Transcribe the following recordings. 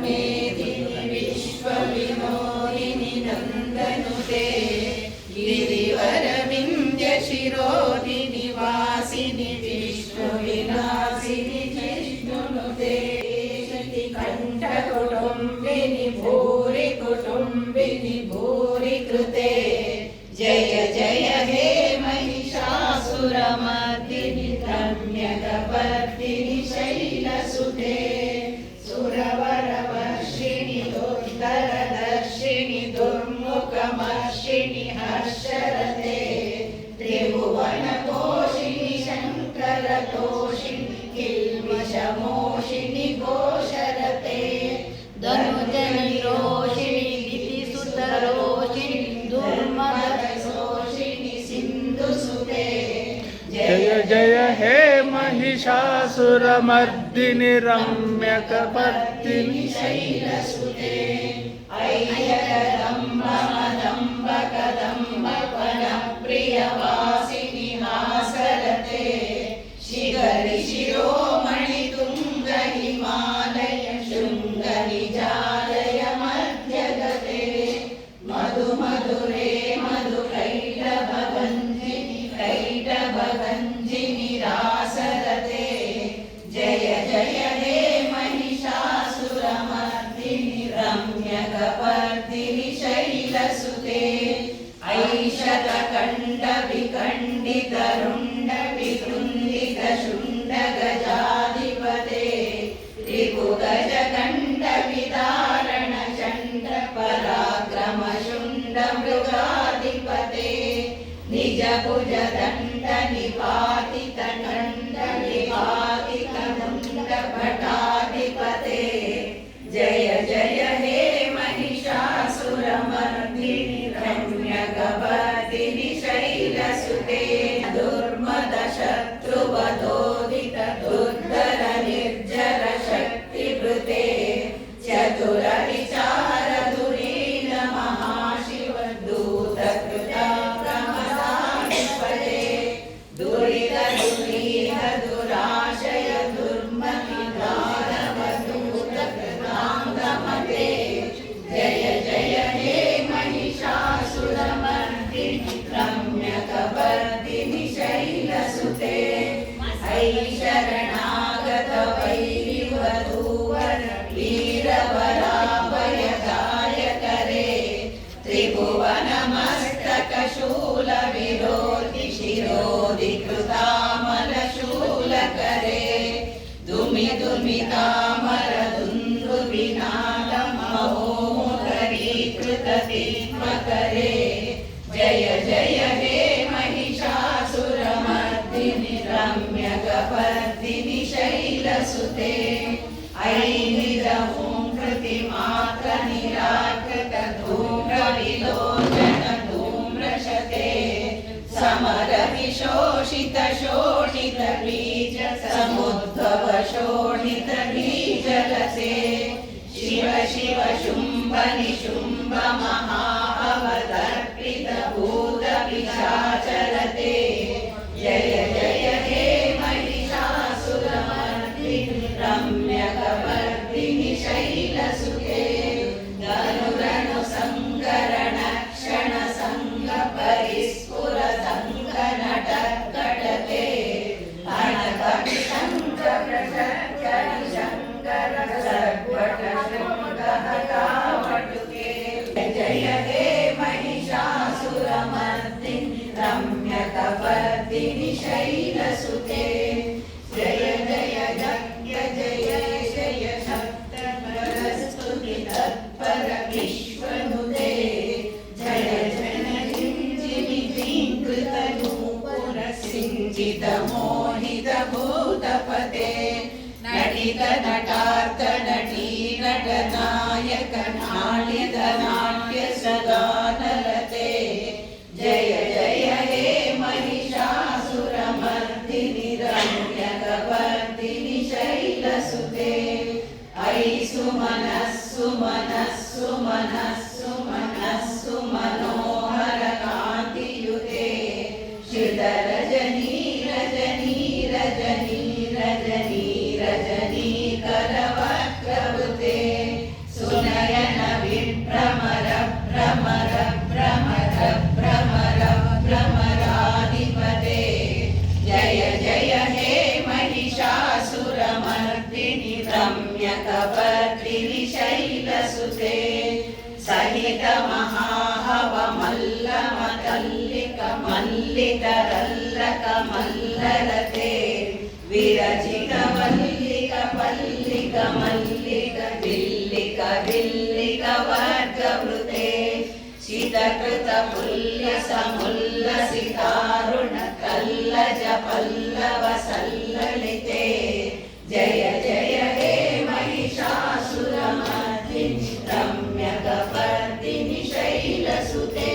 मेदिनि विश्वविनोदिनि नन्दनुते गिरिवरविन्द्यशिरोदिनि वासिनि विश्वविलासिनि जिष्णुनुते कंठकुटुम्बिनि भूरि कुटुम्बिनि भूरि कृते जय जय हे महिषासुरमर्दिनि रम्यकपर्दिनि शैलसुते सुरवरवर्षिणि दुर्धरदर्शिनि दुर्मुखमर्षिणि हर्षरते त्रिभुवनपोषिणि शङ्करतोषिणि किल्बिषमोषिणि घोषरते धनुजनिरोषिणि दितिसुतरोषिणि दुर्मदशोषिणि सिन्धुसुते जय जय हे महिषासुरमर्दिनि रम्यकपर्दिनि शैलसुते ऐयकदम्ब मदम्ब कदम्ब वनप्रियवासिनि हासरते शिखरि शिरोमणि तुङ्ग हिमालय शृङ्ग निजालय मध्यगते मधु मधुरे मधु कैटभगञ्जिनि रासरते जय जय हे महिषासुरमर्दिनि रम्यकपर्दिनि शैलसुते ऐशतकण्ड विखण्डित रुण्ड विकृन्दित शुण्ड गजाधिपते त्रिभुगजकण्ड विदारण चण्ड पराक्रम शुण्ड मृगाधिपते निज भुज दण्ड निपातित दण्ड निपातित दण्ड भटाधिपते जय जय हे महिषासुरमर्दिनि रम्यकपर्दिनि शैलसुते दुर्मद शत्रुवधोदित दुर्धर निर्जर शक्तिभृते चतुर विचार धुरीण महाशिव दूतकृताक्रमदाधिपते दुरित दुरीह दुराशय दुर्मति दानवदूतकृताङ्गमते जय जय हे महिषासुरमर्दिनि रम्यकपर्दिनि शैलसुते ऐ शरणागत वैरिवधूवर वीरवराभयदायकरे त्रिभुवनमस्तकशूलविरोधि शिरोधि कृतामलशूलकरे दुमि दुमितामर दुन्दुभिनादमहोदरीकृत दीपकरे जय जय हे महिषासुरमर्दिनि रम्यकपर्दिनि शैलसुते ऐनिदहूं कृतिमात्र निराकृत धूम्रविलोचन धूम्रशते समर विशोषित शोषित बीज समुद्भव शोणित बीजलसे शिव शिव शुम्भ निशुम्भ महाअवतर्पित भूत पिशाचरते जय जय हे महिषासुरमर्दिनि रम्यकपर्दिनि शैलसुते धनुरणु सङ्करण क्षण सङ्ग परिस्फुर सङ्ग नटकटते अणकटि शङ्कर प्रशङ्करि शङ्कर सर्वट शृङ्गहतावटुके जय हे महिषासुरमर्दिनि रम्यकपर्दिनि शैलसुते जय जय यज्ञ जय जय शब्दपरस्तुति तत्पर विश्वनुते जय जनजिञ्जिनि जिङ्कृत नूपुर सिञ्चित मोहित भूतपते नटित नटार्थ नटी नटनायक नाट्यद नाट्य सदानलते जय जय हे महिषासुरमर्दिनि रम्यकपर्दिनि शैलसुते ऐ सुमनस्सु मनस्सु मनस्सु मनस्सु मनोहर कान्तियुते श्रित रजनी रजनी रजनी रजनी रजनी करवक्रवते रम्यकपर्दिनि शैलसुते सहित महाहवमल्लमतल्लिक मल्लितरल्लक मल्लरते विरचित वल्लिक पल्लिक मल्लिक विल्लिक विल्लिक वर्गवृते शितकृत पुल्य समुल्लसितारुण कल्लज पल्लव सल्ललिते जय जय हे महिषासुरमर्दिनि रम्यकपर्दिनि शैलसुते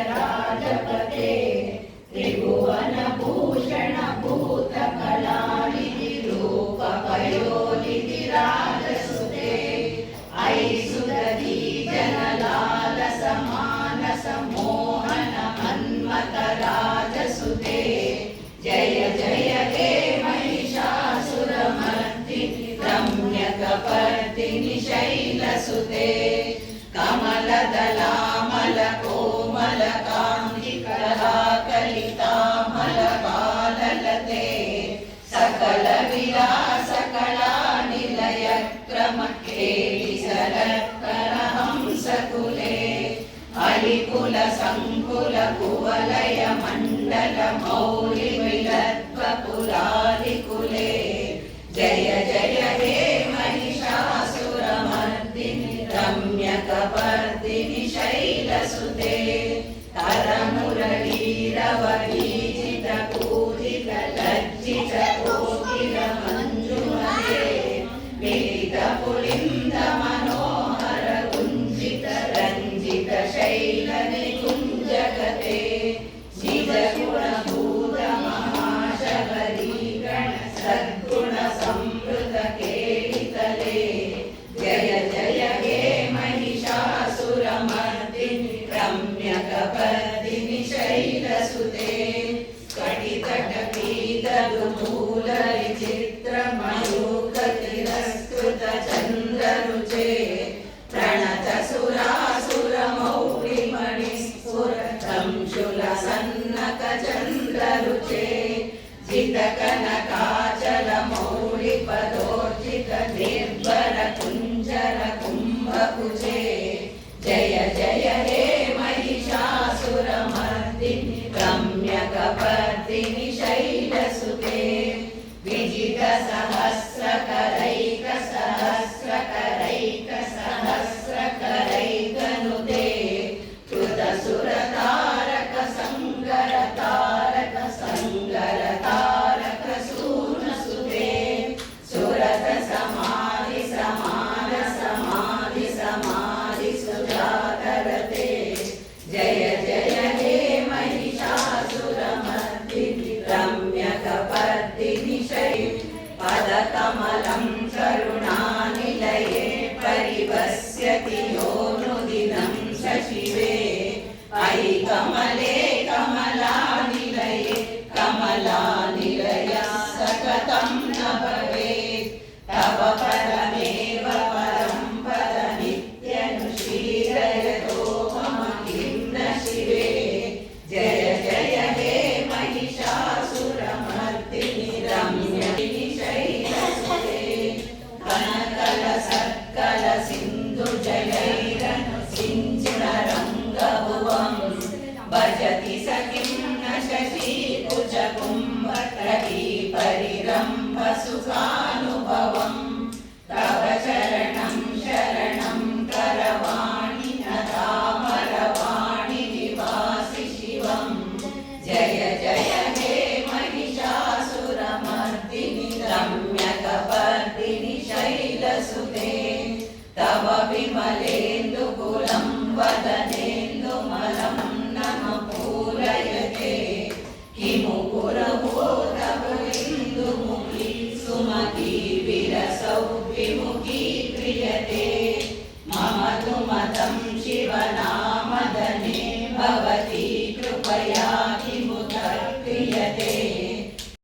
हरिरटदण्डगलन्मदमेदुरमद्दमदङ्गजराजपते त्रिभुवनभूषण भूतकलानिधि रूपपयोनिधि राजसुते ऐसुरधी जनलालस मानस मोहन मन्मथ राजसुते जय जय हे महिषासुरमर्दिनि रम्यकपर्दिनि शैलसुते कमलदलामल कोमल कान्तिकलाकलितामल बाललते सकल विलास कला निलय क्रम केलिसरत्कर हंसकुले अलिकुल संकुल कुवलय मंडल मौलि विलत्व कुलालिकुले जय जय हे महिषासुरमर्दिनि रम्यकपर्दिनि शैलसुते करमुरलीरवलीजित कूजित लज्जित कोकिल मञ्जुमते मिलित पुलिन्द मनोहर कुञ्जित रञ्जित शैल निकुञ्जगते निजगुणभूत महाशबरी गण सद्गुण संवृत केलितले जय जय हे महिषासुरमर्दिनि रम्यकपर्दिनि शैलसुते कटितटपीतदुमूलविचित्रमयूखतिरस्कृत चन्द्ररुचे प्रणत सुरासुरमौलिमणिस्फुर संशुलसन्नक चन्द्ररुचे जितकनकाचल मौलिपदोर्जित निर्भर कुञ्जर कुम्भकुजे जय जय हे महिषासुरमर्दिनि रम्यकपर्दिनि शैलसुते विजित सहस्रकरैक सहस्रकरैक सहस्रकरैकनुते कृत सुरतारक संगर तारक संगर तारक सूनसुते सुरत समाधि समान समाधि समाधि सुजातरते जय जय हे महिषासुरमर्दिनि रम्यकपर्दिनि पदकमलं करुणानिलये परिवस्यति योऽनुदिनं शशिवे अयि कमले कमलानिलये कमलानिलयः सकतं न भवेत् तव पदमेव परं पद नित्यनुशीलयतो मम किं न शिवे जय जय हे महिषासुरमर्दिनि रम्यकपर्दिनि शैलसुते कनकल सक्कल सिन्धुजलैरनु सिञ्चुनरङ्गभुवं भजति सखिं न शशीकुचकुम्भटकी परिरम्भ सुखानुभवम् तव चरणं शरणं करवाणि न तामरवाणि निवासि शिवम् जय जय हे महिषासुरमर्दिनि रम्यकपर्दिनि शैलसुते तव विमलेन्दुकुलं वदनेन्दुमलं नम पूरयते किमु पुरभूतपुलिन्दुमुखी सुमती विरसौ विमुखी प्रियते मम तु मतं शिवनामदने भवती कृपया किमुत प्रियते